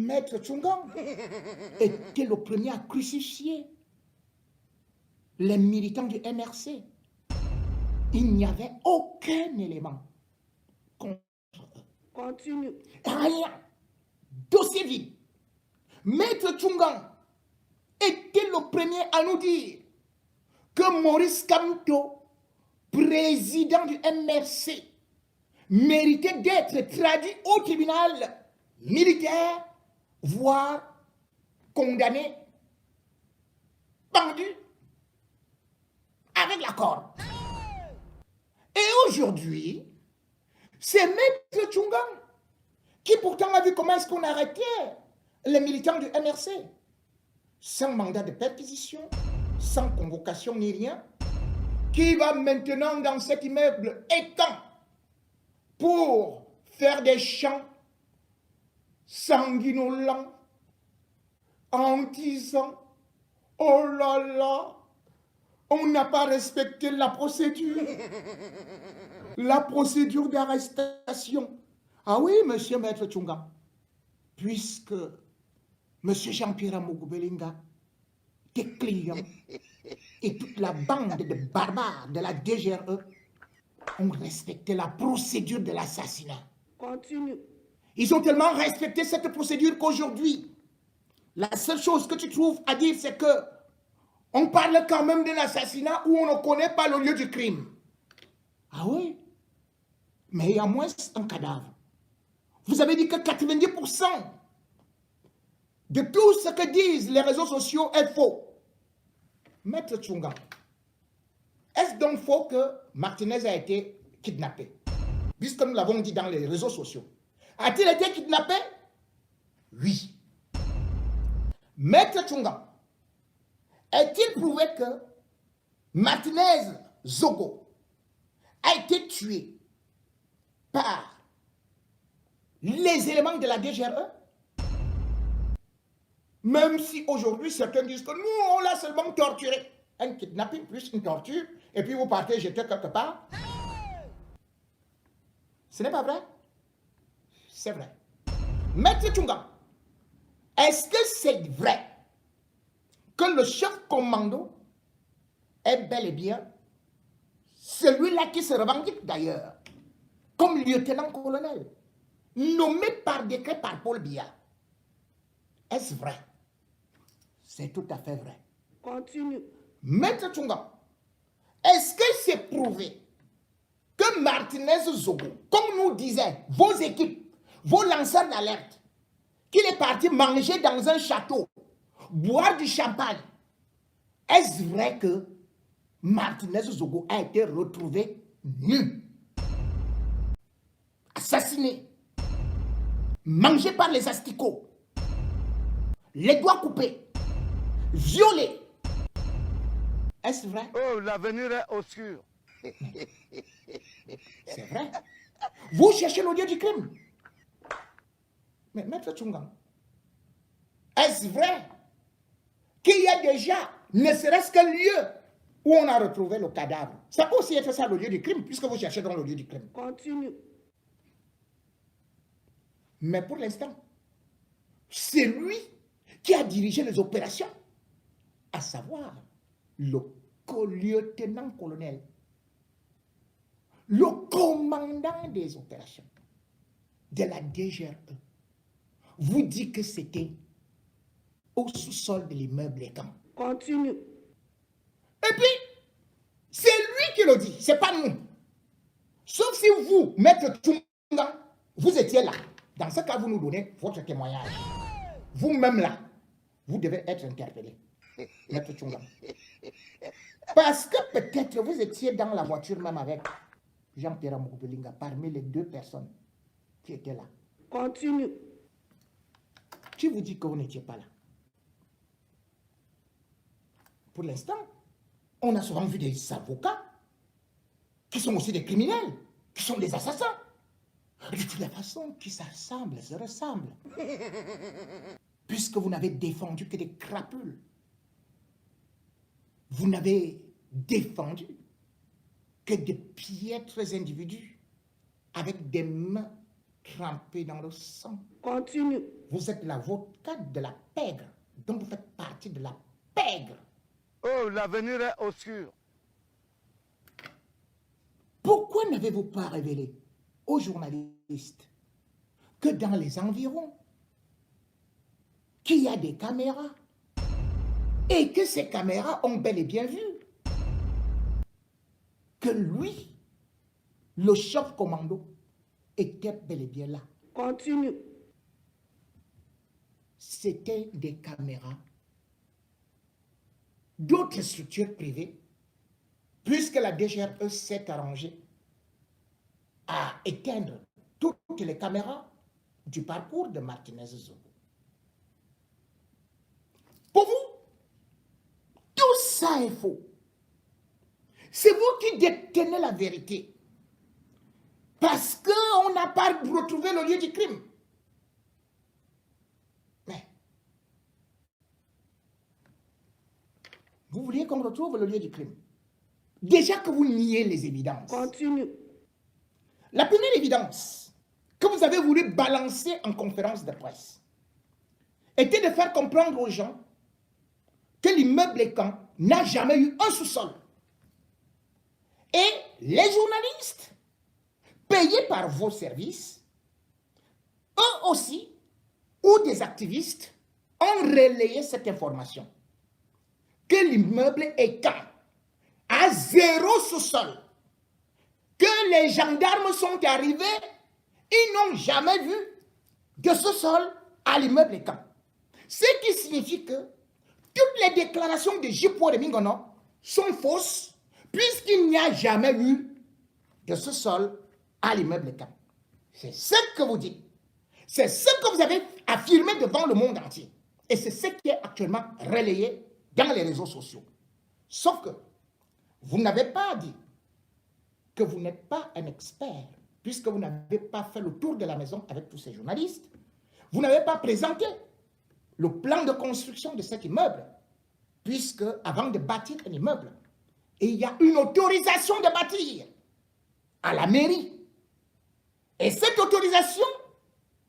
Maître Tchungang était le premier à crucifier les militants du MRC. Il n'y avait aucun élément contre eux. Continue. Rien. Dossier vide. Maître Tchungang était le premier à nous dire que Maurice Kamto, président du MRC, méritait d'être traduit au tribunal militaire, voire condamné, pendu, avec la corde. Et aujourd'hui, c'est Maître Tchungang qui pourtant a vu comment est-ce qu'on arrêtait les militants du MRC, sans mandat de perquisition, sans convocation ni rien, qui va maintenant dans cet immeuble éteint pour faire des chants sanguinolents en disant « Oh là là, on n'a pas respecté la procédure d'arrestation. » Ah oui, monsieur Maître Tchungang, puisque monsieur Jean-Pierre Amougou-Belinga, tes clients et toute la bande de barbares de la DGRE ont respecté la procédure de l'assassinat. Continue. Ils ont tellement respecté cette procédure qu'aujourd'hui, la seule chose que tu trouves à dire, c'est que on parle quand même d'un assassinat où on ne connaît pas le lieu du crime. Ah oui? Mais il y a moins un cadavre. Vous avez dit que 90% de tout ce que disent les réseaux sociaux est faux. Maître Tchungang, est-ce donc faux que Martinez a été kidnappé? Puisque nous l'avons dit dans les réseaux sociaux. A-t-il été kidnappé? Oui. Maître Tchungang, est-il prouvé que Martinez Zogo a été tué par les éléments de la DGRE? Même si aujourd'hui certains disent que nous, on l'a seulement torturé. Un kidnapping plus une torture, et puis vous partez jeter quelque part. Ce n'est pas vrai? C'est vrai. Maître Tchungang, est-ce que c'est vrai que le chef commando est bel et bien celui-là qui se revendique d'ailleurs comme lieutenant-colonel, nommé par décret par Paul Biya? Est-ce vrai? C'est tout à fait vrai. Continue. Maître Tchungang, est-ce que c'est prouvé que Martinez Zogo, comme nous disaient vos équipes, vos lanceurs d'alerte, qu'il est parti manger dans un château, boire du champagne? Est-ce vrai que Martinez Zogo a été retrouvé nu, assassiné, mangé par les asticots, les doigts coupés, violé? Est-ce vrai? Oh, l'avenir est obscur. C'est vrai. Vous cherchez le lieu du crime. Mais Maître Tchungang, est-ce vrai qu'il y a déjà, ne serait-ce qu'un lieu où on a retrouvé le cadavre? Ça peut aussi être ça le lieu du crime, puisque vous cherchez dans le lieu du crime. Continue. Mais pour l'instant, c'est lui qui a dirigé les opérations, à savoir le co-lieutenant-colonel, le commandant des opérations de la DGRE, vous dit que c'était au sous-sol de l'immeuble Camp. Continue. Et puis, c'est lui qui le dit, c'est pas nous. Sauf si vous, Maître Tchungang, vous étiez là. Dans ce cas, vous nous donnez votre témoignage. Vous-même là, vous devez être interpellé, Maître Tchungang. Parce que peut-être vous étiez dans la voiture même avec Jean-Pierre Amougou-Belinga, parmi les deux personnes qui étaient là. Continue. Qui vous dit que vous n'étiez pas là? Pour l'instant, on a souvent vu des avocats qui sont aussi des criminels, qui sont des assassins. De toutes les façons, qui s'assemblent, se ressemblent. Puisque vous n'avez défendu que des crapules. Vous n'avez défendu que de piètres individus avec des mains trempé dans le sang. Continue. Vous êtes l'avocat de la pègre. Donc vous faites partie de la pègre. Oh, l'avenir est obscur. Pourquoi n'avez-vous pas révélé aux journalistes que dans les environs, qu'il y a des caméras et que ces caméras ont bel et bien vu que lui, le chef commando, était bel et bien là. Continue. C'était des caméras d'autres structures privées, puisque la DGRE s'est arrangée à éteindre toutes les caméras du parcours de Martinez Zogo. Pour vous, tout ça est faux. C'est vous qui détenez la vérité. Parce qu'on n'a pas retrouvé le lieu du crime. Mais, vous vouliez qu'on retrouve le lieu du crime. Déjà que vous niez les évidences. Continue. La première évidence que vous avez voulu balancer en conférence de presse était de faire comprendre aux gens que l'immeuble Ekan n'a jamais eu un sous-sol. Et les journalistes, payés par vos services, eux aussi, ou des activistes, ont relayé cette information. Que l'immeuble Ekan a 0 sous-sol. Que les gendarmes sont arrivés, ils n'ont jamais vu de sous-sol à l'immeuble Ekan. Ce qui signifie que toutes les déclarations de Jipo de Mingono sont fausses, puisqu'il n'y a jamais eu de sous-sol à l'immeuble Ekan. C'est ce que vous dites. C'est ce que vous avez affirmé devant le monde entier. Et c'est ce qui est actuellement relayé dans les réseaux sociaux. Sauf que vous n'avez pas dit que vous n'êtes pas un expert, puisque vous n'avez pas fait le tour de la maison avec tous ces journalistes. Vous n'avez pas présenté le plan de construction de cet immeuble, puisque avant de bâtir un immeuble, il y a une autorisation de bâtir à la mairie. Et cette autorisation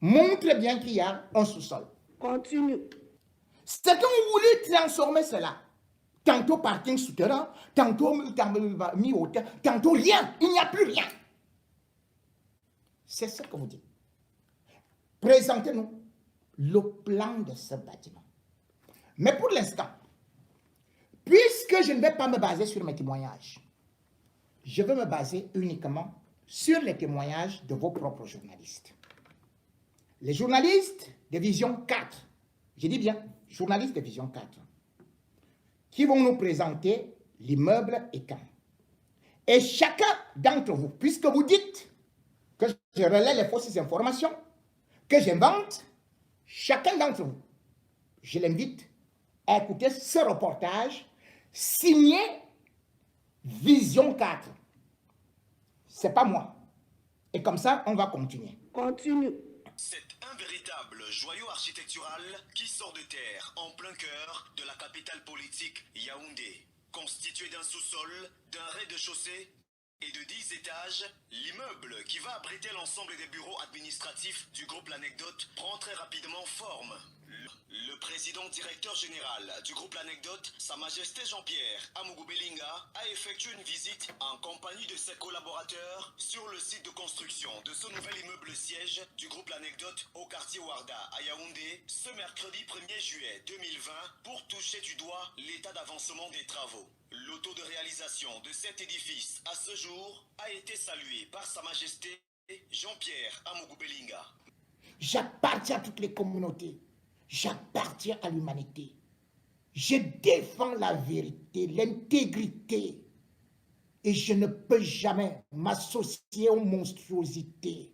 montre bien qu'il y a un sous-sol. Continue. C'est quand vous voulez transformer cela, tantôt parking souterrain, tantôt mis au terre, tantôt rien, il n'y a plus rien. C'est ce que vous dites. Présentez-nous le plan de ce bâtiment. Mais pour l'instant, puisque je ne vais pas me baser sur mes témoignages, je vais me baser uniquement sur les témoignages de vos propres journalistes. Les journalistes de Vision 4, je dis bien journalistes de Vision 4, qui vont nous présenter l'immeuble Ekan. Et chacun d'entre vous, puisque vous dites que je relaie les fausses informations, que j'invente, chacun d'entre vous, je l'invite à écouter ce reportage signé Vision 4. C'est pas moi. Et comme ça, on va continuer. Continue. C'est un véritable joyau architectural qui sort de terre en plein cœur de la capitale politique Yaoundé. Constitué d'un sous-sol, d'un rez-de-chaussée et de 10 étages, l'immeuble qui va abriter l'ensemble des bureaux administratifs du groupe L'Anecdote prend très rapidement forme. Le président directeur général du groupe L'Anecdote, Sa Majesté Jean-Pierre Amougou-Belinga, a effectué une visite en compagnie de ses collaborateurs sur le site de construction de ce nouvel immeuble siège du groupe L'Anecdote au quartier Ouarda à Yaoundé ce mercredi 1er juillet 2020 pour toucher du doigt l'état d'avancement des travaux. Le taux de réalisation de cet édifice à ce jour a été salué par Sa Majesté Jean-Pierre Amougou-Belinga. J'appartiens à toutes les communautés. J'appartiens à l'humanité. Je défends la vérité, l'intégrité. Et je ne peux jamais m'associer aux monstruosités,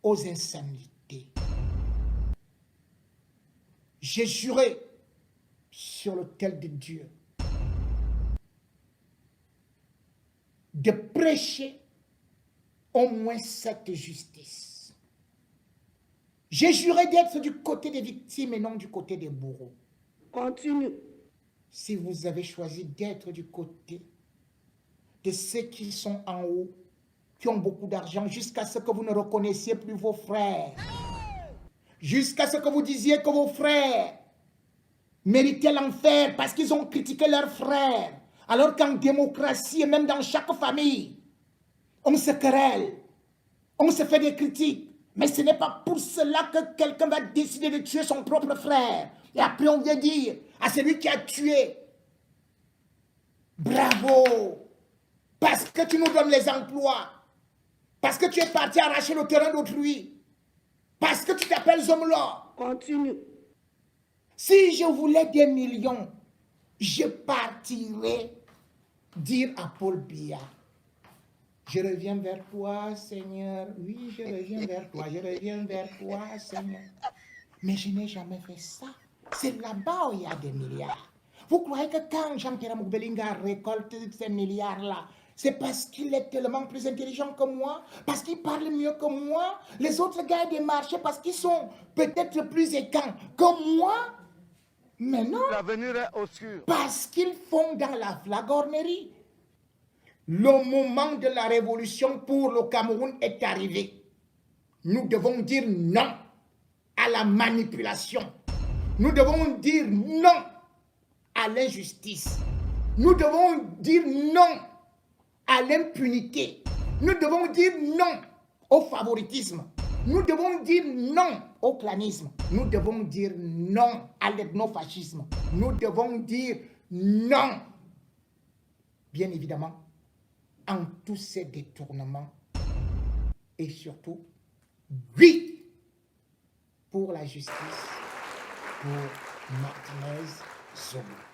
aux insanités. J'ai juré sur l'autel de Dieu de prêcher au moins cette justice. J'ai juré d'être du côté des victimes et non du côté des bourreaux. Continue. Si vous avez choisi d'être du côté de ceux qui sont en haut, qui ont beaucoup d'argent, jusqu'à ce que vous ne reconnaissiez plus vos frères. Jusqu'à ce que vous disiez que vos frères méritaient l'enfer parce qu'ils ont critiqué leurs frères. Alors qu'en démocratie et même dans chaque famille, on se querelle, on se fait des critiques. Mais ce n'est pas pour cela que quelqu'un va décider de tuer son propre frère. Et après on vient dire à celui qui a tué, bravo, parce que tu nous donnes les emplois, parce que tu es parti arracher le terrain d'autrui, parce que tu t'appelles Zomlo. Continue. Si je voulais des millions, je partirais dire à Paul Biya, je reviens vers toi, Seigneur. Oui, je reviens vers toi, je reviens vers toi, Seigneur. Mais je n'ai jamais fait ça. C'est là-bas où il y a des milliards. Vous croyez que quand Jean-Pierre Moubelinga récolte ces milliards-là, c'est parce qu'il est tellement plus intelligent que moi, parce qu'il parle mieux que moi, les autres gagnent des marchés parce qu'ils sont peut-être plus équins que moi? Mais non, L'avenir est obscur. parce qu'ils font dans la flagornerie. Le moment de la révolution pour le Cameroun est arrivé. Nous devons dire non à la manipulation. Nous devons dire non à l'injustice. Nous devons dire non à l'impunité. Nous devons dire non au favoritisme. Nous devons dire non au clanisme. Nous devons dire non à l'ethnofascisme. Nous devons dire non, bien évidemment, en tous ces détournements. Et surtout, oui, pour la justice, pour Martinez Zomlo.